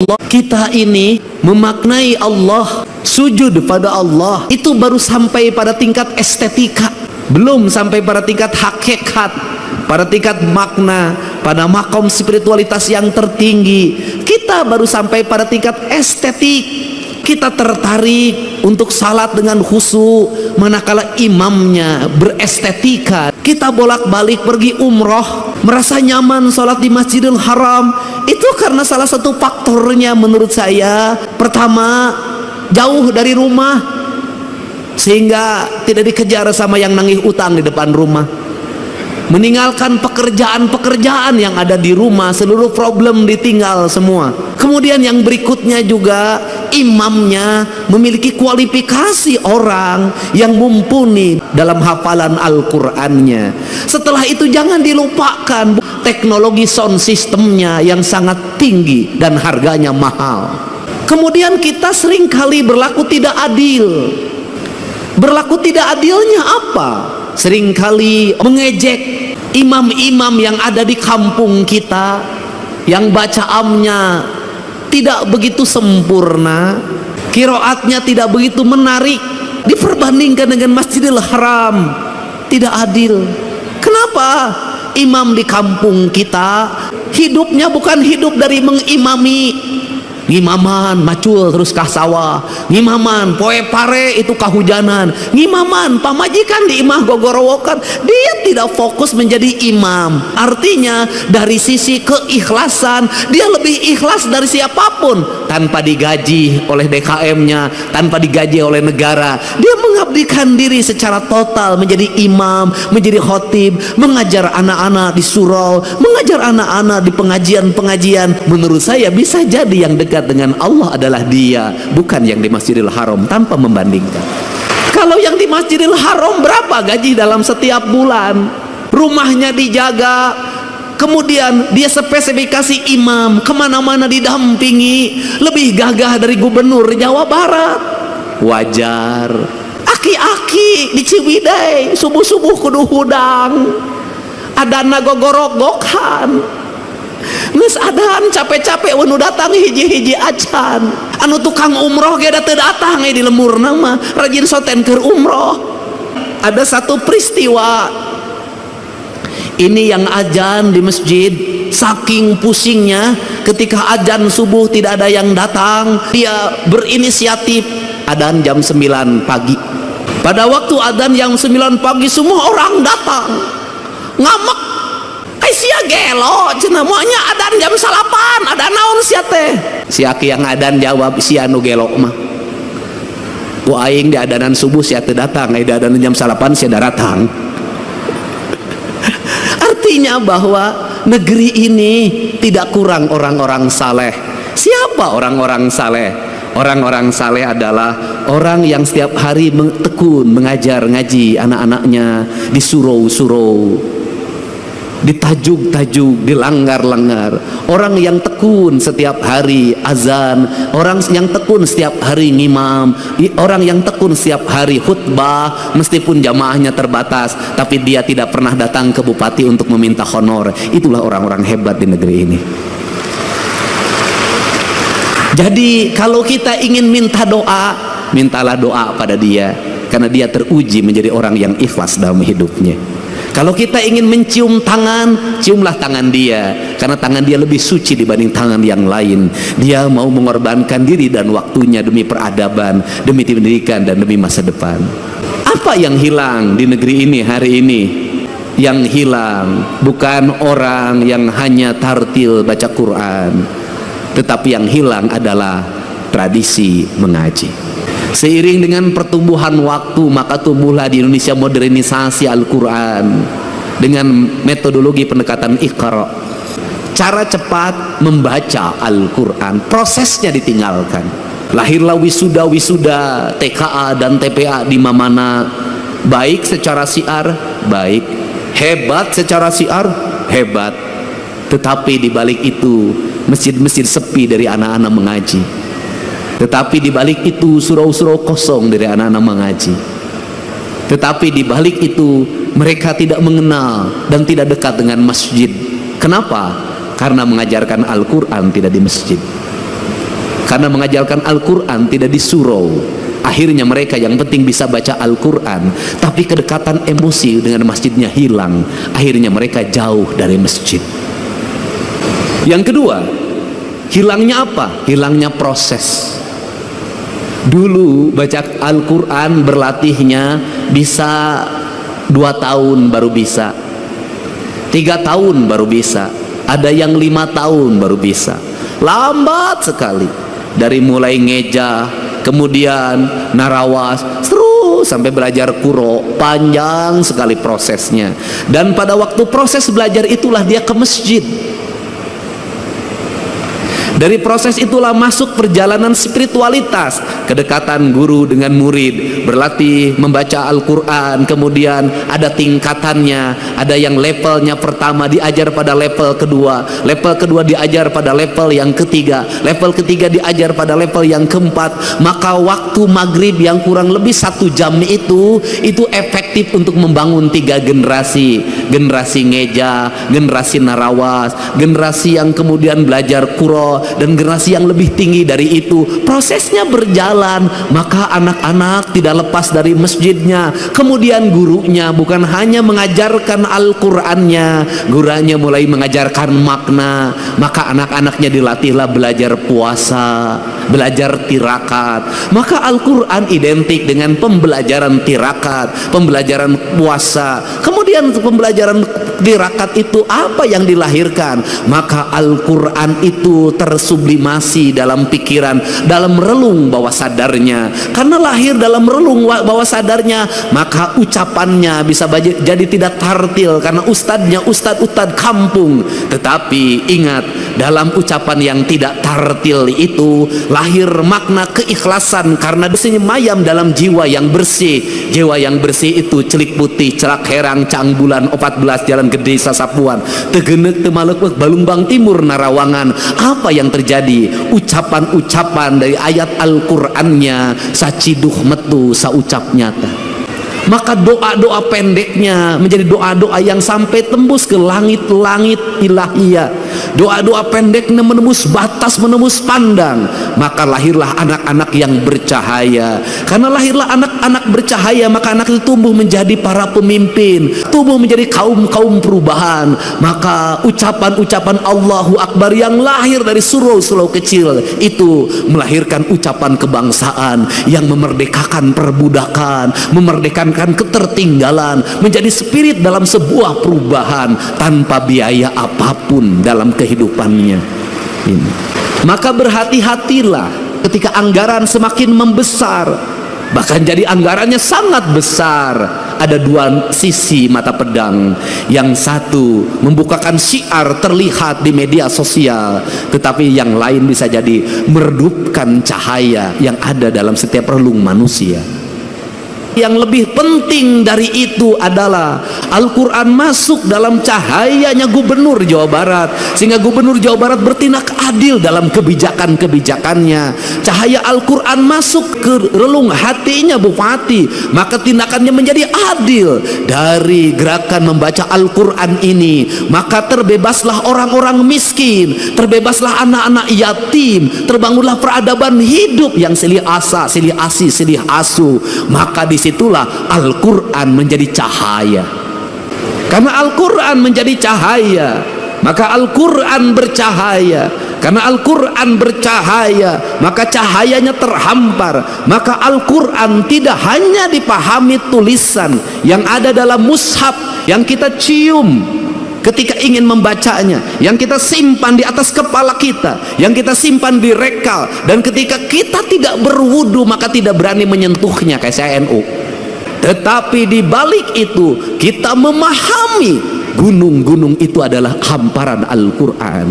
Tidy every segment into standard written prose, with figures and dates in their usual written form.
Kita ini memaknai Allah, sujud pada Allah, itu baru sampai pada tingkat estetika, belum sampai pada tingkat hakikat, pada tingkat makna, pada makom spiritualitas yang tertinggi. Kita baru sampai pada tingkat estetik. Kita tertarik untuk salat dengan khusyuk manakala imamnya berestetika. Kita bolak-balik pergi umroh, merasa nyaman salat di Masjidil Haram. Itu karena salah satu faktornya menurut saya, pertama, jauh dari rumah sehingga tidak dikejar sama yang nagih utang di depan rumah, meninggalkan pekerjaan-pekerjaan yang ada di rumah, seluruh problem ditinggal semua. Kemudian yang berikutnya juga, imamnya memiliki kualifikasi orang yang mumpuni dalam hafalan Al-Qur'annya. Setelah itu jangan dilupakan teknologi sound systemnya yang sangat tinggi dan harganya mahal. Kemudian kita seringkali berlaku tidak adil. Berlaku tidak adilnya apa? Seringkali mengejek imam-imam yang ada di kampung kita, yang bacaannya tidak begitu sempurna, qiraatnya tidak begitu menarik, diperbandingkan dengan Masjidil Haram. Tidak adil. Kenapa? Imam di kampung kita hidupnya bukan hidup dari mengimami. Ngimaman macul terus kah sawah, ngimaman poe pare itu kahujanan, ngimaman pamajikan di imah gogorowokan. Dia tidak fokus menjadi imam. Artinya dari sisi keikhlasan dia lebih ikhlas dari siapapun. Tanpa digaji oleh DKM-nya, tanpa digaji oleh negara, dia mengabdikan diri secara total menjadi imam, menjadi khotib, mengajar anak-anak di surau, mengajar anak-anak di pengajian-pengajian. Menurut saya bisa jadi yang dekat dengan Allah adalah dia, bukan yang di Masjidil Haram, tanpa membandingkan. Kalau yang di Masjidil Haram berapa gaji dalam setiap bulan, rumahnya dijaga, kemudian dia spesifikasi imam, kemana-mana didampingi, lebih gagah dari gubernur Jawa Barat. Wajar. Aki-aki di Ciwidey subuh-subuh kudu hudang, adana gogorogokan. Nges adan capek-capek wanu datang hiji-hiji acan. Anu tukang umroh ge da teu datang di lemurna mah rajin soten keur umroh. Ada satu peristiwa ini yang azan di masjid, saking pusingnya ketika azan subuh tidak ada yang datang, dia berinisiatif adzan jam 9 pagi. Pada waktu adzan jam 9 pagi semua orang datang. Ngamek sia gelo cenah moanya adan jam 8 ada naon sia teh. Si aki yang adan jawab, sia nu gelo mah ku aing di adanan subuh sia teu datang, di adanan jam 8 sia datang. Artinya bahwa negeri ini tidak kurang orang-orang saleh. Siapa orang-orang saleh? Orang-orang saleh adalah orang yang setiap hari tekun mengajar ngaji anak-anaknya di surau-surau, ditajuk-tajuk, dilanggar-langgar. Orang yang tekun setiap hari azan, orang yang tekun setiap hari ngimam, orang yang tekun setiap hari khutbah meskipun jamaahnya terbatas, tapi dia tidak pernah datang ke bupati untuk meminta honor. Itulah orang-orang hebat di negeri ini. Jadi kalau kita ingin minta doa, mintalah doa pada dia, karena dia teruji menjadi orang yang ikhlas dalam hidupnya. Kalau kita ingin mencium tangan, ciumlah tangan dia, karena tangan dia lebih suci dibanding tangan yang lain. Dia mau mengorbankan diri dan waktunya demi peradaban, demi pendidikan, dan demi masa depan. Apa yang hilang di negeri ini hari ini? Yang hilang bukan orang yang hanya tartil baca Quran, tetapi yang hilang adalah tradisi mengaji. Seiring dengan pertumbuhan waktu, maka tumbuhlah di Indonesia modernisasi Al-Quran dengan metodologi pendekatan Iqra. Cara cepat membaca Al-Quran, prosesnya ditinggalkan. Lahirlah wisuda-wisuda TKA dan TPA di mana, baik secara siar, baik, hebat secara siar, hebat. Tetapi di balik itu masjid-masjid sepi dari anak-anak mengaji. Tetapi di balik itu surau-surau kosong dari anak-anak mengaji. Tetapi di balik itu mereka tidak mengenal dan tidak dekat dengan masjid. Kenapa? Karena mengajarkan Al-Quran tidak di masjid. karena mengajarkan Al-Quran tidak di surau. Akhirnya mereka yang penting bisa baca Al-Quran, tapi kedekatan emosi dengan masjidnya hilang. Akhirnya mereka jauh dari masjid. Yang kedua, hilangnya apa? Hilangnya proses. Dulu baca Al-Quran berlatihnya bisa 2 tahun baru bisa, 3 tahun baru bisa, ada yang 5 tahun baru bisa. Lambat sekali. Dari mulai ngeja, kemudian narawas, terus sampai belajar kuro, panjang sekali prosesnya. Dan pada waktu proses belajar itulah dia ke masjid. Dari proses itulah masuk perjalanan spiritualitas, kedekatan guru dengan murid, berlatih membaca Al-Quran, kemudian ada tingkatannya, ada yang levelnya pertama diajar pada level kedua diajar pada level yang ketiga, level ketiga diajar pada level yang keempat. Maka waktu maghrib yang kurang lebih 1 jam itu efektif untuk membangun 3 generasi, generasi ngeja, generasi narawas, generasi yang kemudian belajar kuro, dan generasi yang lebih tinggi dari itu. Prosesnya berjalan, maka anak-anak tidak lepas dari masjidnya. Kemudian gurunya bukan hanya mengajarkan Al-Qur'annya, gurunya mulai mengajarkan makna. Maka anak-anaknya dilatihlah belajar puasa, belajar tirakat. Maka Al-Qur'an identik dengan pembelajaran tirakat, pembelajaran puasa. Kemudian pembelajaran tirakat itu apa yang dilahirkan? Maka Al-Qur'an itu tersublimasi dalam pikiran, dalam relung bawah sadarnya. Karena lahir dalam relung bawah sadarnya, maka ucapannya bisa jadi tidak tartil karena ustadznya ustadz kampung. Tetapi ingat, dalam ucapan yang tidak tartil itu lahir makna keikhlasan, karena senyumayam dalam jiwa yang bersih. Jiwa yang bersih itu celik putih, celak herang, cang bulan, 14 jalan gede sasapuan, tegenek temalek balumbang timur narawangan. Apa yang terjadi? Ucapan-ucapan dari ayat Al-Qur'annya saciduh metu saucap nyata. Maka doa-doa pendeknya menjadi doa-doa yang sampai tembus ke langit-langit ilahiyah. Doa-doa pendeknya menembus batas, menembus pandang. Maka lahirlah anak-anak yang bercahaya. Karena lahirlah anak-anak bercahaya, maka anak itu tumbuh menjadi para pemimpin, tumbuh menjadi kaum-kaum perubahan. Maka ucapan-ucapan Allahu Akbar yang lahir dari surau-surau kecil itu melahirkan ucapan kebangsaan yang memerdekakan perbudakan, memerdekakan ketertinggalan, menjadi spirit dalam sebuah perubahan tanpa biaya apapun dalam kehidupannya ini. Maka berhati-hatilah ketika anggaran semakin membesar, bahkan jadi anggarannya sangat besar. Ada 2 sisi mata pedang. Yang satu membukakan syiar terlihat di media sosial, tetapi yang lain bisa jadi meredupkan cahaya yang ada dalam setiap relung manusia. Yang lebih penting dari itu adalah Al-Quran masuk dalam cahayanya Gubernur Jawa Barat, sehingga Gubernur Jawa Barat bertindak adil dalam kebijakan-kebijakannya. Cahaya Al-Quran masuk ke relung hatinya Bupati, maka tindakannya menjadi adil. Dari gerakan membaca Al-Quran ini, maka terbebaslah orang-orang miskin, terbebaslah anak-anak yatim, terbangunlah peradaban hidup yang silih asa, silih asi, silih asu. Maka disitulah Al-Quran menjadi cahaya. Karena Al-Quran menjadi cahaya, maka Al-Quran bercahaya. Karena Al-Quran bercahaya, maka cahayanya terhampar. Maka Al-Quran tidak hanya dipahami tulisan yang ada dalam mushaf yang kita cium ketika ingin membacanya, yang kita simpan di atas kepala kita, yang kita simpan di rekal, dan ketika kita tidak berwudu maka tidak berani menyentuhnya kayak saya NU. Tetapi di balik itu kita memahami gunung-gunung itu adalah hamparan Al-Quran.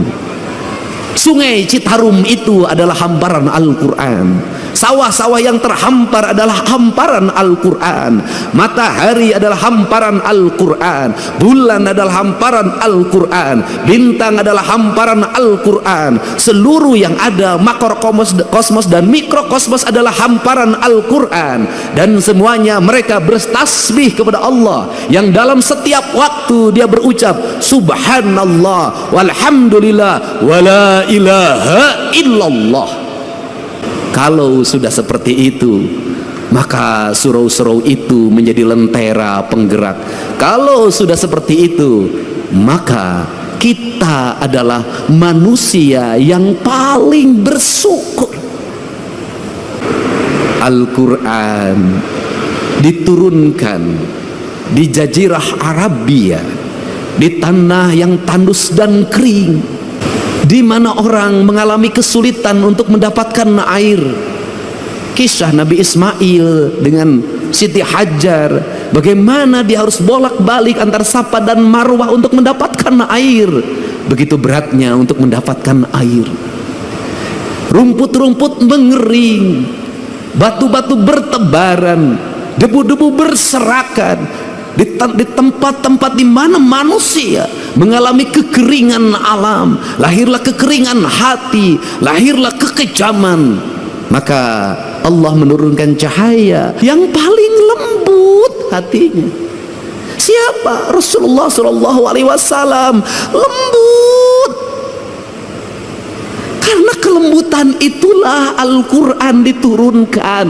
Sungai Citarum itu adalah hamparan Al-Quran. Sawah-sawah yang terhampar adalah hamparan Al-Quran. Matahari adalah hamparan Al-Quran. Bulan adalah hamparan Al-Quran. Bintang adalah hamparan Al-Quran. Seluruh yang ada makrokosmos dan mikrokosmos adalah hamparan Al-Quran. Dan semuanya mereka bertasbih kepada Allah, yang dalam setiap waktu dia berucap Subhanallah walhamdulillah wala ilaha illallah. Kalau sudah seperti itu, maka surau-surau itu menjadi lentera penggerak. Kalau sudah seperti itu, maka kita adalah manusia yang paling bersyukur. Al-Quran diturunkan di Jazirah Arabia, di tanah yang tandus dan kering, di mana orang mengalami kesulitan untuk mendapatkan air. Kisah Nabi Ismail dengan Siti Hajar, bagaimana dia harus bolak-balik antar Safa dan Marwah untuk mendapatkan air. Begitu beratnya untuk mendapatkan air. Rumput-rumput mengering, batu-batu bertebaran, debu-debu berserakan di tempat-tempat di mana manusia mengalami kekeringan alam, lahirlah kekeringan hati, lahirlah kekejaman. Maka Allah menurunkan cahaya yang paling lembut hatinya. Siapa? Rasulullah Shallallahu Alaihi Wasallam. Lembut. Karena kelembutan itulah Al-Quran diturunkan.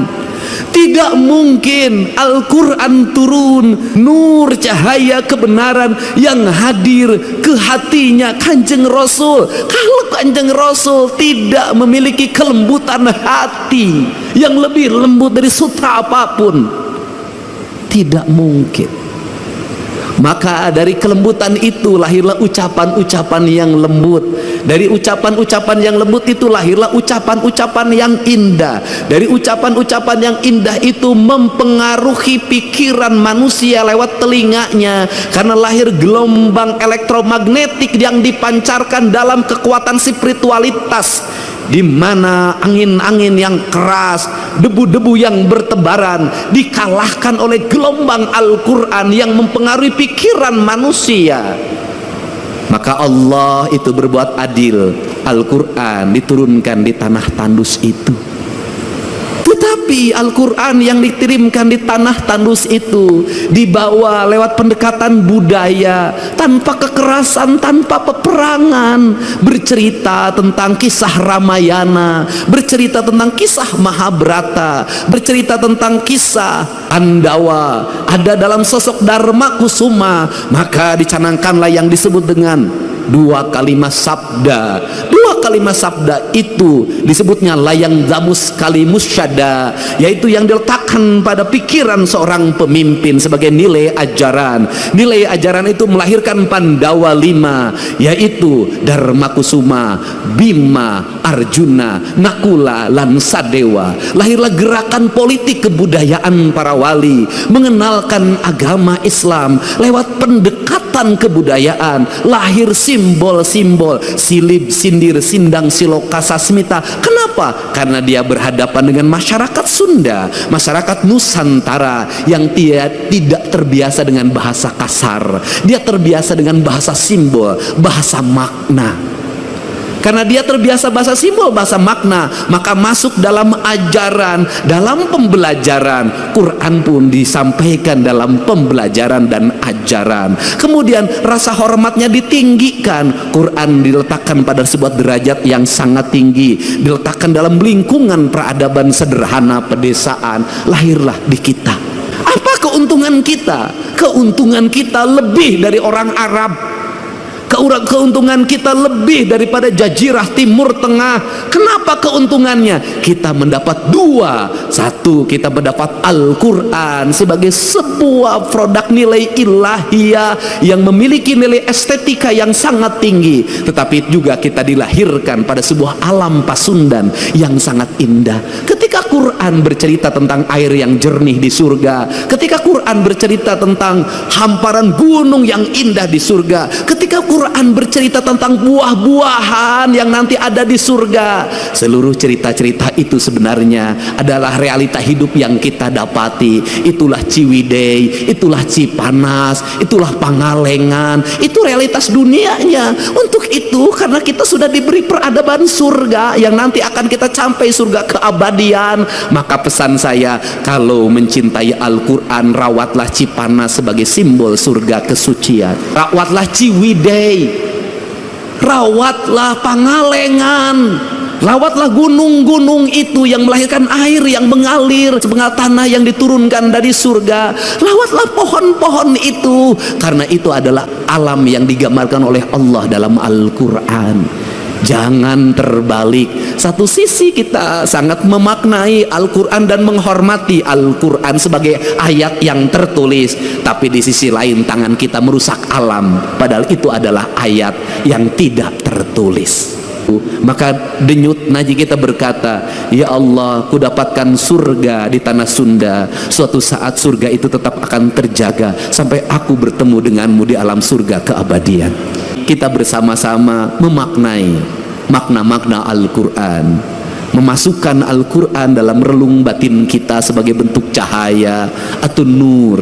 Tidak mungkin Al-Quran turun, nur cahaya kebenaran yang hadir ke hatinya Kanjeng Rasul, kalau Kanjeng Rasul tidak memiliki kelembutan hati yang lebih lembut dari sutra apapun. Tidak mungkin. Maka dari kelembutan itu lahirlah ucapan-ucapan yang lembut. Dari ucapan-ucapan yang lembut itu lahirlah ucapan-ucapan yang indah. Dari ucapan-ucapan yang indah itu mempengaruhi pikiran manusia lewat telinganya, karena lahir gelombang elektromagnetik yang dipancarkan dalam kekuatan spiritualitas, di mana angin-angin yang keras, debu-debu yang bertebaran dikalahkan oleh gelombang Al-Quran yang mempengaruhi pikiran manusia. Maka Allah itu berbuat adil. Al-Quran diturunkan di tanah tandus itu. Tetapi Al-Quran yang dikirimkan di tanah tandus itu dibawa lewat pendekatan budaya, tanpa kekerasan, tanpa peperangan, bercerita tentang kisah Ramayana, bercerita tentang kisah Mahabharata, bercerita tentang kisah Pandawa, ada dalam sosok Dharma Kusuma. Maka dicanangkanlah yang disebut dengan dua kalimat sabda. Dua kalimat sabda itu disebutnya layang zamus kalimus syada, yaitu yang diletakkan pada pikiran seorang pemimpin sebagai nilai ajaran. Nilai ajaran itu melahirkan Pandawa 5, yaitu Dharma Kusuma, Bima, Arjuna, Nakula, lan Sadewa. Lahirlah gerakan politik kebudayaan para wali, mengenalkan agama Islam lewat pendekatan kebudayaan. Lahir simbol-simbol silib, sindir, sindang, siloka, sasmita. Kenapa? Karena dia berhadapan dengan masyarakat Sunda, masyarakat Nusantara yang tidak terbiasa dengan bahasa kasar. Dia terbiasa dengan bahasa simbol, bahasa makna. Karena dia terbiasa bahasa simbol, bahasa makna, maka masuk dalam ajaran, dalam pembelajaran. Quran pun disampaikan dalam pembelajaran dan ajaran. Kemudian rasa hormatnya ditinggikan. Quran diletakkan pada sebuah derajat yang sangat tinggi, diletakkan dalam lingkungan peradaban sederhana pedesaan. Lahirlah di kita. Apa keuntungan kita? Keuntungan kita lebih dari orang Arab. Keuntungan kita lebih daripada jazirah Timur Tengah. Kenapa keuntungannya? Kita mendapat dua. Satu, kita mendapat Al-Quran sebagai sebuah produk nilai ilahiyah yang memiliki nilai estetika yang sangat tinggi. Tetapi juga kita dilahirkan pada sebuah alam pasundan yang sangat indah. Ketika Quran bercerita tentang air yang jernih di surga, ketika Quran bercerita tentang hamparan gunung yang indah di surga, ketika Quran bercerita tentang buah-buahan yang nanti ada di surga, seluruh cerita-cerita itu sebenarnya adalah realita hidup yang kita dapati. Itulah Ciwidey, itulah Cipanas, itulah Pangalengan, itu realitas dunianya. Untuk itu, karena kita sudah diberi peradaban surga yang nanti akan kita sampai surga keabadian, maka pesan saya, kalau mencintai Al-Quran, rawatlah Cipanas sebagai simbol surga kesucian, rawatlah Ciwidey, rawatlah Pangalengan, Rawatlah gunung-gunung itu yang melahirkan air yang mengalir sepenggal tanah yang diturunkan dari surga. Rawatlah pohon-pohon itu, karena itu adalah alam yang digambarkan oleh Allah dalam Al-Quran. Jangan terbalik. Satu sisi kita sangat memaknai Al-Quran dan menghormati Al-Quran sebagai ayat yang tertulis, tapi di sisi lain tangan kita merusak alam, padahal itu adalah ayat yang tidak tertulis. Maka denyut naji kita berkata, ya Allah, ku dapatkan surga di tanah Sunda. Suatu saat surga itu tetap akan terjaga sampai aku bertemu denganmu di alam surga keabadian. Kita bersama-sama memaknai makna-makna Al-Quran, memasukkan Al-Quran dalam relung batin kita sebagai bentuk cahaya atau nur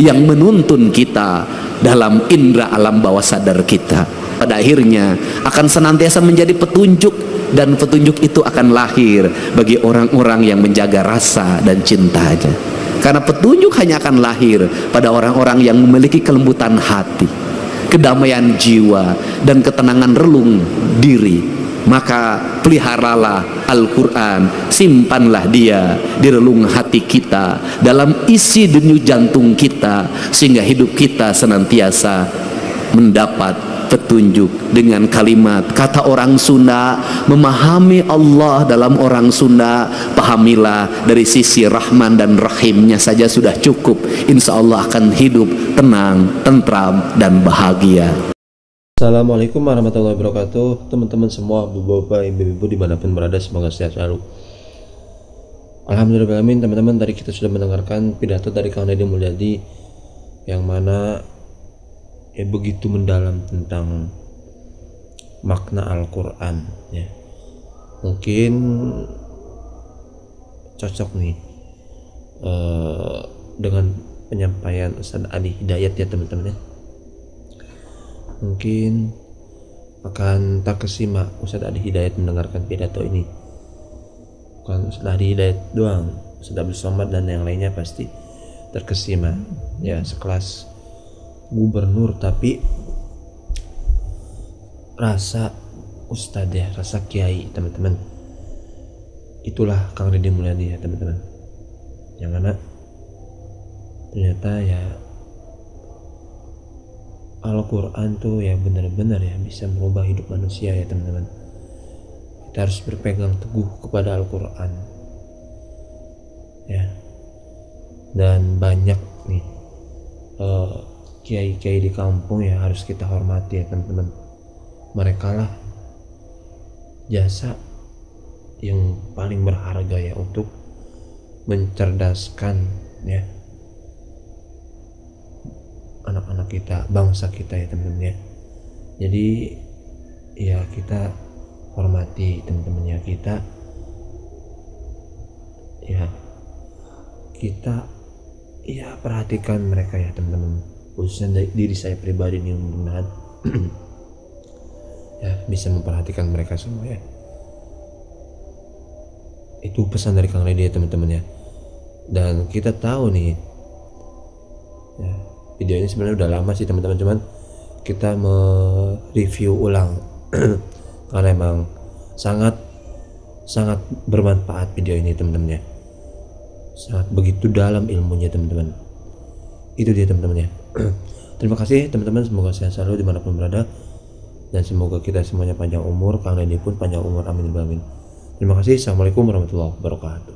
yang menuntun kita dalam indera alam bawah sadar kita. Pada akhirnya akan senantiasa menjadi petunjuk, dan petunjuk itu akan lahir bagi orang-orang yang menjaga rasa dan cintanya. Karena petunjuk hanya akan lahir pada orang-orang yang memiliki kelembutan hati, kedamaian jiwa, dan ketenangan relung diri. Maka peliharalah Al-Quran, simpanlah dia di relung hati kita, dalam isi denyut jantung kita, sehingga hidup kita senantiasa mendapat petunjuk. Dengan kalimat kata orang Sunda, memahami Allah dalam orang Sunda, pahamilah dari sisi Rahman dan Rahimnya saja sudah cukup. Insya Allah akan hidup tenang, tentram, dan bahagia. Assalamualaikum warahmatullahi wabarakatuh. Teman-teman semua, bapak-bapak, ibu-ibu dimanapun berada, semoga sehat selalu. Alhamdulillahirrahmanirrahim. Teman-teman, tadi kita sudah mendengarkan pidato dari Kang Deddy Mulyadi yang mana begitu mendalam tentang makna Al-Quran ya. Mungkin cocok nih dengan penyampaian Ustaz Adi Hidayat ya teman-teman ya. Mungkin akan tak kesima Ustaz Adi Hidayat mendengarkan pidato ini. Bukan Ustaz Adi Hidayat doang, Ustaz Abdul Somad dan yang lainnya pasti terkesima ya, sekelas gubernur tapi rasa ustadz ya, rasa kiai teman-teman. Itulah Kang Deddy Mulyadi ya teman-teman, yang mana ternyata ya Al-Quran tuh ya benar-benar ya bisa merubah hidup manusia ya teman-teman. Kita harus berpegang teguh kepada Al-Quran ya. Dan banyak nih kiai-kiai di kampung ya harus kita hormati ya teman-teman. Mereka lah jasa yang paling berharga ya untuk mencerdaskan ya anak-anak kita, bangsa kita ya teman-teman ya. Jadi ya kita hormati teman-teman ya, kita perhatikan mereka ya teman-teman. Khususnya dari diri saya pribadi nih, mudah-mudahan ya bisa memperhatikan mereka semua ya. Itu pesan dari Kang Deddy ya teman-teman ya. Dan kita tahu nih ya, video ini sebenarnya udah lama sih teman-teman, cuman kita mereview ulang karena emang sangat bermanfaat video ini teman-teman ya. Sangat begitu dalam ilmunya teman-teman. Itu dia teman-teman ya. Terima kasih teman-teman, semoga sehat selalu dimanapun berada, dan semoga kita semuanya panjang umur, Kang Deddy pun panjang umur, amin amin. Terima kasih. Assalamualaikum warahmatullahi wabarakatuh.